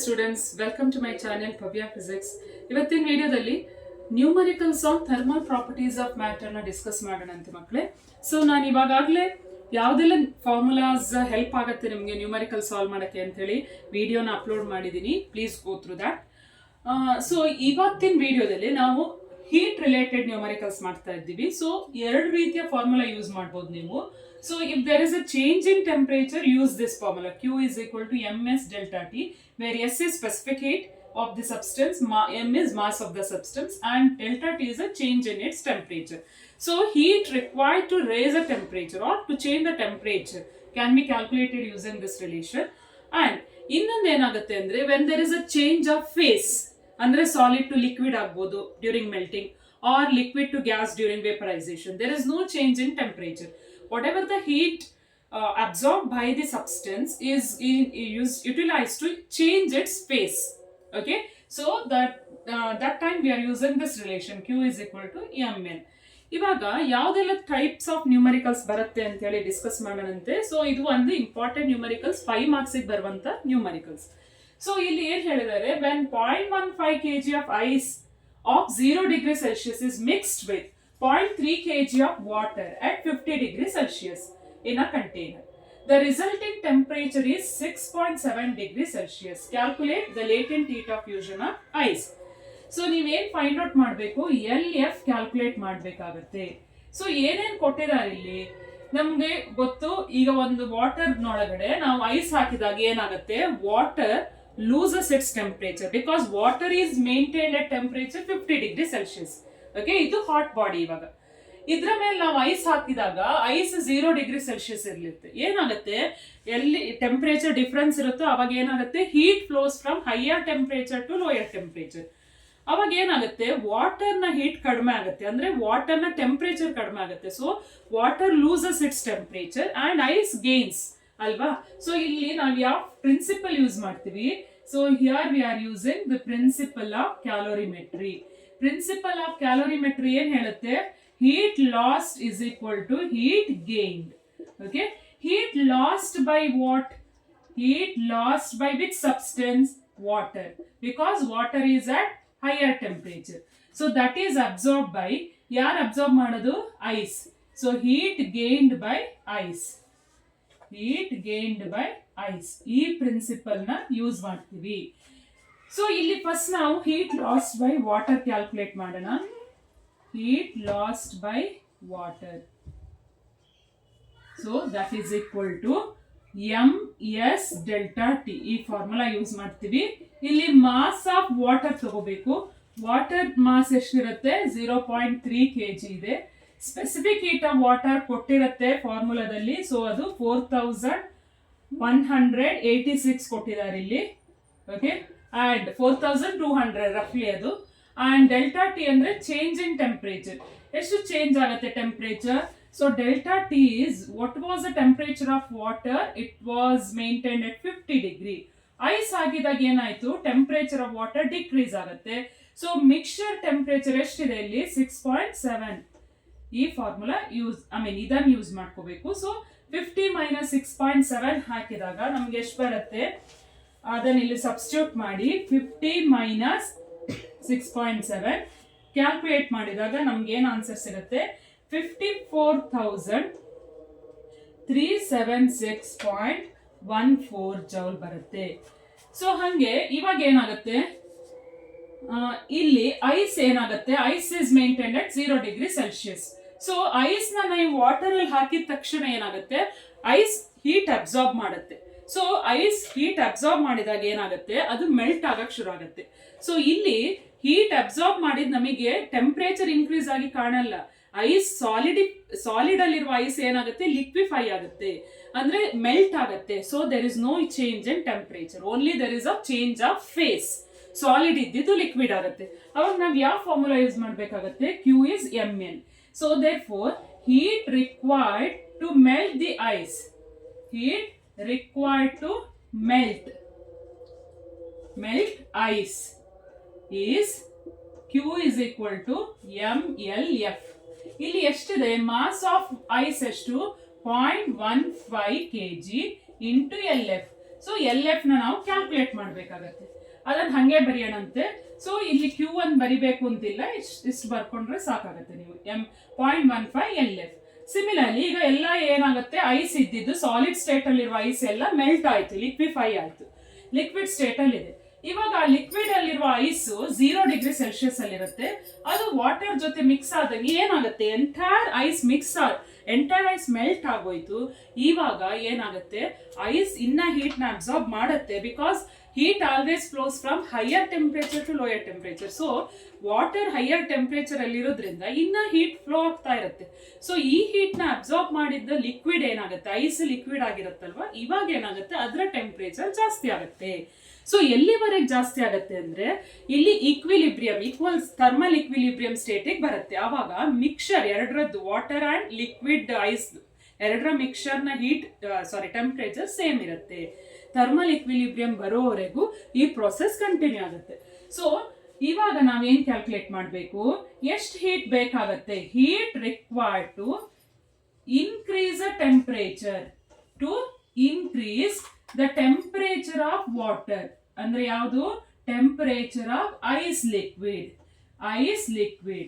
Students, welcome to my channel Bhavya physics. ಇವತ್ತಿನ ವಿಡಿಯೋದಲ್ಲಿ numericals on thermal properties of matter ನ discuss ಮಾಡೋಣ ಅಂತ ಮಕ್ಕಳೇ. ಸೊ ನಾನು ಇವಾಗಲೇ ಯಾವುದೆಲ್ಲ ಫಾರ್ಮುಲಾಸ್ ಹೆಲ್ಪ್ ಆಗುತ್ತೆ ನಿಮಗೆ ನ್ಯೂಮರಿಕಲ್ ಸಾಲ್ವ್ ಮಾಡೋಕ್ಕೆ ಅಂತ ಹೇಳಿ ವಿಡಿಯೋನ ಅಪ್ಲೋಡ್ ಮಾಡಿದ್ದೀನಿ. Please go through that. So ಇವತ್ತಿನ ವಿಡಿಯೋದಲ್ಲಿ ನಾವು ಹೀಟ್ ರಿಲೇಟೆಡ್ ನ್ಯೂಮರಿಕಲ್ಸ್ ಮಾಡ್ತಾ ಇದ್ದೀವಿ. ಸೊ ಎರಡು ರೀತಿಯ ಫಾರ್ಮುಲಾ ಯೂಸ್ ಮಾಡ್ಬೋದು ನೀವು. So if there is a change in temperature, use this formula. Q is equal to ms delta T, where S is specific heat of the substance, m is mass of the substance, and delta T is a change in its temperature. So heat required to raise a temperature or to change the temperature can be calculated using this relation. And ಇನ್ನೊಂದು ಏನಾಗುತ್ತೆ ಅಂದ್ರೆ when there is a change of phase, ಅಂದ್ರೆ solid to liquid ಆಗ್ಬೋದು during melting or liquid to gas during vaporization, there is no change in temperature. Whatever the heat absorbed by the substance is utilized to change its phase. Okay, so that time we are using this relation Q is equal to mn. ಇವಾಗ ಯಾವುದೆಲ್ಲ types of numericals ಬರುತ್ತೆ ಅಂತ ಹೇಳಿ discuss ಮಾಡೋಣಂತೆ. So ಇದು ಒಂದು important numericals, 5 marks ಬರುವಂತ numericals. So ಇಲ್ಲಿ ಏನ್ ಹೇಳಿದ್ದಾರೆ, when 0.15 kg of ice of 0 degree Celsius is mixed with 0.3 kg of water at 50 degrees Celsius in a container, the resulting temperature is 6.7 degrees Celsius. Calculate the latent heat of fusion of ice. So ನೀವೇನ್ find out ಮಾಡಬೇಕು, LF calculate ಮಾಡಬೇಕಾಗತ್ತೆ. So ಏನೇನ್ ಕೊಟ್ಟಿದ್ದಾರೆ ಇಲ್ಲಿ ನಮ್ಗೆ ಗೊತ್ತು. ಈಗ ಒಂದು ವಾಟರ್ ನೊಳಗಡೆ ನಾವು ಐಸ್ ಹಾಕಿದಾಗ ಏನಾಗುತ್ತೆ, water loses its temperature because water is maintained at temperature 50 degrees Celsius. Okay, ಇದು ಹಾಟ್ ಬಾಡಿ. ಇವಾಗ ಇದ್ರ ಮೇಲೆ ನಾವು ಐಸ್ ಹಾಕಿದಾಗ ಐಸ್ 0 ಡಿಗ್ರಿ ಸೆಲ್ಸಿಯಸ್ ಇರ್ಲಿರುತ್ತೆ. ಏನಾಗುತ್ತೆ, ಎಲ್ಲಿ ಟೆಂಪರೇಚರ್ ಡಿಫರೆನ್ಸ್ ಇರುತ್ತೋ ಅವಾಗ ಏನಾಗುತ್ತೆ, heat flows from higher temperature to lower temperature. ಅವಾಗ ಏನಾಗುತ್ತೆ, ವಾಟರ್ ನ ಹೀಟ್ ಕಡಿಮೆ ಆಗುತ್ತೆ, ಅಂದ್ರೆ ವಾಟರ್ ನ ಟೆಂಪರೇಚರ್ ಕಡಿಮೆ ಆಗುತ್ತೆ. So water loses its temperature and ice gains ಅಲ್ವಾ. ಸೊ ಇಲ್ಲಿ ನಾವು ಯಾವ ಪ್ರಿನ್ಸಿಪಲ್ ಯೂಸ್ ಮಾಡ್ತೀವಿ, so here we are using the principle of calorimetry. Principle of calorimetry ಏನ್ ಹೇಳುತ್ತೆ, heat lost is equal to heat gained. Okay, heat lost by what? Heat lost by which substance? Water, because water is at higher temperature. So that is absorbed by, yaar absorb ಮಾಡೋದು, ice. So heat gained by ice. Heat gained by ice. ಈ principal ನ use ಮಾಡ್ತೀವಿ. So ಇಲ್ಲಿ first ನಾವು heat lost by water calculate ಮಾಡೋಣ. Heat lost by water. So that is equal to ms delta T. ಈ formula use ಮಾಡ್ತೀವಿ. ಇಲ್ಲಿ mass of water ತಗೋಬೇಕು. ವಾಟರ್ ಮಾಸ್ ಎಷ್ಟಿರುತ್ತೆ, 0.3 kg ಇದೆ. ಸ್ಪೆಸಿಫಿಕ್ ಹೀಟ್ ಆಫ್ ವಾಟರ್ ಕೊಟ್ಟಿರುತ್ತೆ ಫಾರ್ಮುಲಾದಲ್ಲಿ. ಸೊ ಅದು 4186 ಕೊಟ್ಟಿದ್ದಾರೆ ಇಲ್ಲಿ. ಓಕೆ, ಅಂಡ್ 4200 ರಫ್ಲಿ ಅದು. ಅಂಡ್ ಡೆಲ್ಟಾ ಟಿ ಅಂದ್ರೆ ಚೇಂಜ್ ಇನ್ ಟೆಂಪರೇಚರ್. ಎಷ್ಟು ಚೇಂಜ್ ಆಗುತ್ತೆ temperature? So delta T is what was the temperature of water, it was maintained at 50 degree. Ice ಆಗಿದಾಗ ಏನಾಯ್ತು, ಟೆಂಪರೇಚರ್ ಆಫ್ ವಾಟರ್ ಡಿಕ್ರೀಸ್ ಆಗುತ್ತೆ. ಸೊ ಮಿಕ್ಸ್ಚರ್ ಟೆಂಪರೇಚರ್ ಎಷ್ಟಿದೆ ಇಲ್ಲಿ, 6.7. ಈ formula ಇದನ್ನ ಯೂಸ್ ಮಾಡ್ಕೋಬೇಕು. ಸೊ 50 ಮೈನಸ್ 6.7 ಹಾಕಿದಾಗ ನಮ್ಗೆ ಎಷ್ಟು ಬರುತ್ತೆ, ಅದನ್ನ ಇಲ್ಲಿ ಸಬ್ಸ್ಟಿಟ್ಯೂಟ್ ಮಾಡಿ 50 ಮೈನಸ್ 6.7 ಕ್ಯಾಲ್ಕುಲೇಟ್ ಮಾಡಿದಾಗ ನಮ್ಗೆ ಏನ್ ಆನ್ಸರ್ ಸಿಗುತ್ತೆ, 54,376.14 ಜೌಲ್ ಬರುತ್ತೆ. ಸೊ ಹಂಗೆ ಇವಾಗ ಏನಾಗುತ್ತೆ, ಇಲ್ಲಿ ಐಸ್ ಏನಾಗುತ್ತೆ, ice is maintained at 0 degree Celsius. So ice ನ ನೀವು ವಾಟರ್ ಅಲ್ಲಿ ಹಾಕಿದ ತಕ್ಷಣ ಏನಾಗುತ್ತೆ, ಐಸ್ ಹೀಟ್ ಅಬ್ಸಾರ್ಬ್ ಮಾಡುತ್ತೆ. ಸೊ ಐಸ್ ಹೀಟ್ ಅಬ್ಸಾರ್ಬ್ ಮಾಡಿದಾಗ ಏನಾಗುತ್ತೆ, ಅದು ಮೆಲ್ಟ್ ಆಗಕ್ ಶುರು ಆಗುತ್ತೆ. ಸೊ ಇಲ್ಲಿ ಹೀಟ್ ಅಬ್ಸಾರ್ಬ್ ಮಾಡಿದ ನಮಗೆ ಟೆಂಪರೇಚರ್ ಇನ್ಕ್ರೀಸ್ ಆಗಿ ಕಾಣಲ್ಲ. ಐಸ್ ಸಾಲಿಡ್ ಅಲ್ಲಿರುವ ಐಸ್ ಏನಾಗುತ್ತೆ, ಲಿಕ್ವಿಫೈ ಆಗುತ್ತೆ, ಅಂದ್ರೆ ಮೆಲ್ಟ್ ಆಗುತ್ತೆ. So there is no change in temperature, only there is a change of phase. Solid ಇದ್ದಿದ್ದು ಲಿಕ್ವಿಡ್ ಆಗುತ್ತೆ. ಅವಾಗ ನಾವು ಯಾವ ಫಾರ್ಮುಲಾ ಯೂಸ್ ಮಾಡಬೇಕಾಗುತ್ತೆ, Q is mn. So therefore heat required to melt the ice, heat required to melt ice is Q is equal to mLF. ಇಲ್ಲಿ ಎಷ್ಟಿದೆ, mass of ice ಎಷ್ಟು, 0.15 kg into LF. So L F ನ ನಾವು calculate ಮಾಡ್ಬೇಕಾಗತ್ತೆ. ಅದನ್ನ ಹಂಗೆ ಬರೆಯೋಣಂತೆ. So ಇಲ್ಲಿ Q1 ಬರಿಬೇಕು ಅಂತಿಲ್ಲ, ಇಷ್ಟು ಬರ್ಕೊಂಡ್ರೆ ಸಾಕಾಗತ್ತೆ ನೀವು. 0.15 ಎಲ್ ಎಫ್. ಸಿಮಿಲರ್ಲಿ ಈಗ ಎಲ್ಲ ಏನಾಗುತ್ತೆ, ಐಸ್ ಇದ್ದಿದ್ದು ಸಾಲಿಡ್ ಸ್ಟೇಟ್ ಅಲ್ಲಿರುವ ಐಸ್ ಎಲ್ಲ ಮೆಲ್ಟ್ ಆಯ್ತು, ಲಿಕ್ವಿಫೈ ಆಯ್ತು, ಲಿಕ್ವಿಡ್ ಸ್ಟೇಟ್ ಅಲ್ಲಿ ಇದೆ. ಇವಾಗ ಆ ಲಿಕ್ವಿಡ್ ಅಲ್ಲಿರುವ ಐಸ್ 0 ಡಿಗ್ರಿ ಸೆಲ್ಸಿಯಸ್ ಅಲ್ಲಿ ಇರುತ್ತೆ. ಅದು ವಾಟರ್ ಜೊತೆ ಮಿಕ್ಸ್ ಆದಾಗ ಏನಾಗುತ್ತೆ, ಎಂಟೈರ್ ಐಸ್ ಮೆಲ್ಟ್ ಆಗೋಯ್ತು. ಇವಾಗ ಏನಾಗುತ್ತೆ, ಐಸ್ ಇನ್ನ ಹೀಟ್ ನ ಅಬ್ಸಾರ್ಬ್ ಮಾಡುತ್ತೆ. Because heat always flows from higher temperature to lower temperature. So water higher temperature ಅಲ್ಲಿರೋದ್ರಿಂದ ಇನ್ನ ಹೀಟ್ ಫ್ಲೋ ಆಗ್ತಾ ಇರುತ್ತೆ. ಸೊ ಈ ಹೀಟ್ ನ ಅಬ್ಸಾರ್ಬ್ ಮಾಡಿದ್ದ ಲಿಕ್ವಿಡ್ ಏನಾಗುತ್ತೆ, ಐಸ್ ಲಿಕ್ವಿಡ್ ಆಗಿರುತ್ತಲ್ವಾ, ಇವಾಗ ಏನಾಗುತ್ತೆ, ಅದರ ಟೆಂಪರೇಚರ್ ಜಾಸ್ತಿ ಆಗುತ್ತೆ. ಸೊ ಎಲ್ಲಿವರೆಗೆ ಜಾಸ್ತಿ ಆಗುತ್ತೆ ಅಂದ್ರೆ ಇಲ್ಲಿ ಈಕ್ವಿಲಿಬ್ರಿಯಂ ಈಕ್ವಲ್ಸ್ ಥರ್ಮಲ್ ಈಕ್ವಿಲಿಬ್ರಿಯಂ ಸ್ಟೇಟಿಗೆ ಬರುತ್ತೆ. ಆವಾಗ ಮಿಕ್ಸರ್ ಎರಡರದ್ದು, ವಾಟರ್ ಅಂಡ್ ಲಿಕ್ವಿಡ್ ಐಸ್ ಎರಡರ ಮಿಕ್ಸರ್ ನ ಟೆಂಪರೇಚರ್ ಸೇಮ್ ಇರುತ್ತೆ. ಥರ್ಮಲ್ ಇಕ್ವಿಲಿಬ್ರಿಯಂ ಬರೋವರೆಗೂ ಈ ಪ್ರೊಸೆಸ್ ಕಂಟಿನ್ಯೂ ಆಗುತ್ತೆ. ಸೊ ಇವಾಗ ನಾವೇನ್ ಕ್ಯಾಲ್ಕುಲೇಟ್ ಮಾಡಬೇಕು, ಎಷ್ಟು ಹೀಟ್ ಬೇಕಾಗತ್ತೆ, heat required to increase the temperature the temperature of water. ಅಂದ್ರೆ ಯಾವುದು, ಟೆಂಪರೇಚರ್ ಆಫ್ ಐಸ್ ಲಿಕ್ವಿಡ್.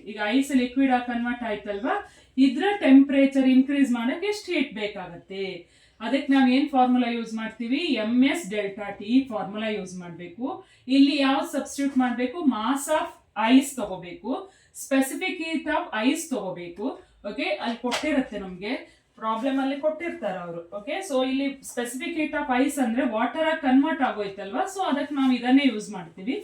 ಈಗ ಐಸ್ ಲಿಕ್ವಿಡ್ ಆಗಿ ಕನ್ವರ್ಟ್ ಆಯ್ತಲ್ವಾ, ಇದ್ರ ಟೆಂಪರೇಚರ್ ಇನ್ಕ್ರೀಸ್ ಮಾಡಕ್ಕೆ ಎಷ್ಟು ಹೀಟ್ ಬೇಕಾಗತ್ತೆ. ಅದಕ್ಕೆ ನಾವ್ ಏನ್ ಫಾರ್ಮುಲಾ ಯೂಸ್ ಮಾಡ್ತೀವಿ, MS delta T formula use ಮಾಡಬೇಕು. ಇಲ್ಲಿ ಯಾವ ಸಬ್ಸ್ಟಿಟ್ಯೂಟ್ ಮಾಡಬೇಕು, ಮಾಸ್ ಆಫ್ ಐಸ್ ತಗೋಬೇಕು, ಸ್ಪೆಸಿಫಿಕ್ ಹೀಟ್ ಆಫ್ ಐಸ್ ತಗೋಬೇಕು. ಓಕೆ, ಅಲ್ಲಿ ಕೊಟ್ಟಿರುತ್ತೆ ನಮ್ಗೆ ಪ್ರಾಬ್ಲಮ್ ಅಲ್ಲಿ ಕೊಟ್ಟಿರ್ತಾರೆ ಅವರು. ಓಕೆ, ಸೊ ಇಲ್ಲಿ ಸ್ಪೆಸಿಫಿಕ್ ಹೀಟ್ ಆಫ್ ಐಸ್ ಅಂದ್ರೆ ವಾಟರ್ ಆಗಿ ಕನ್ವರ್ಟ್ ಆಗೋಯ್ತಲ್ವಾ, ಸೊ ಅದಕ್ಕೆ ನಾವು ಇದನ್ನೇ ಯೂಸ್ ಮಾಡ್ತೀವಿ.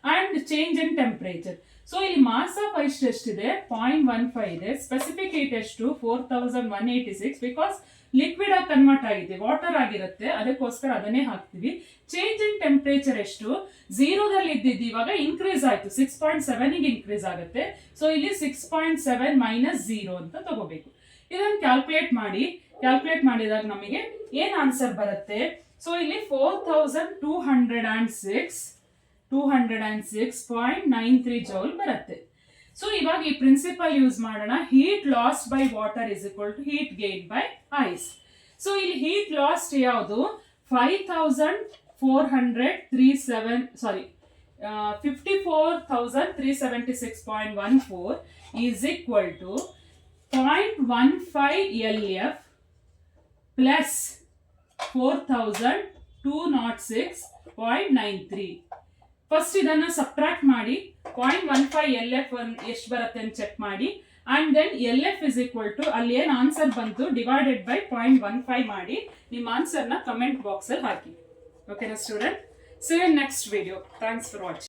And change in temperature. So ಇಲ್ಲಿ ಮಾಸ್ ಆಫ್ ಐಸ್ ಎಷ್ಟಿದೆ, 0.15 ಇದೆ. ಸ್ಪೆಸಿಫಿಕ್ ಹೀಟ್ ಎಷ್ಟು, 4186. ಬಿಕಾಸ್ ಲಿಕ್ವಿಡ್ ಆಗಿ ಕನ್ವರ್ಟ್ ಆಗಿದೆ, ವಾಟರ್ ಆಗಿರುತ್ತೆ, ಅದಕ್ಕೋಸ್ಕರ ಅದನ್ನೇ ಹಾಕ್ತಿವಿ. ಚೇಂಜ್ ಇನ್ ಟೆಂಪರೇಚರ್ ಎಷ್ಟು, 0ದಲ್ಲಿ ಇದ್ದಿದ್ದು ಇವಾಗ ಇನ್ಕ್ರೀಸ್ ಆಯ್ತು, 6.7 ಗೆ ಇನ್ಕ್ರೀಸ್ ಆಗುತ್ತೆ. ಸೊ ಇಲ್ಲಿ 6.7 ಮೈನಸ್ 0 ಅಂತ ತಗೋಬೇಕು. ಇದನ್ನು ಕ್ಯಾಲ್ಕುಲೇಟ್ ಮಾಡಿದಾಗ ನಮಗೆ ಏನ್ ಆನ್ಸರ್ ಬರುತ್ತೆ. ಸೊ ಇಲ್ಲಿ 4206.93 ಜೌಲ್ ಬರುತ್ತೆ. ಸೊ ಇವಾಗ ಈ ಪ್ರಿನ್ಸಿಪಲ್ ಯೂಸ್ ಮಾಡೋಣ. Heat lost by water is equal to heat gain by ice. So ಇಲ್ಲಿ ಹೀಟ್ ಲಾಸ್ಟ್ ಯಾವುದು, 54,376.14 is equal to 0.15 LF plus 4206.93. First ಇದನ್ನ ಸಬ್ಟ್ರಾಕ್ಟ್ ಮಾಡಿ 0.15 LF ಎಷ್ಟು ಬರುತ್ತೆ ಅಂತ ಚೆಕ್ ಮಾಡಿ. And then LF is equal to ಅಲ್ಲಿ ಏನ್ ಆನ್ಸರ್ ಬಂತು ಡಿವೈಡೆಡ್ ಬೈ 0.15 ಮಾಡಿ ನಿಮ್ಮ ಆನ್ಸರ್ನ ಕಮೆಂಟ್ ಬಾಕ್ಸ್ ಅಲ್ಲಿ ಹಾಕಿ. ಓಕೆನಾ student, see you in next video. Thanks for watching.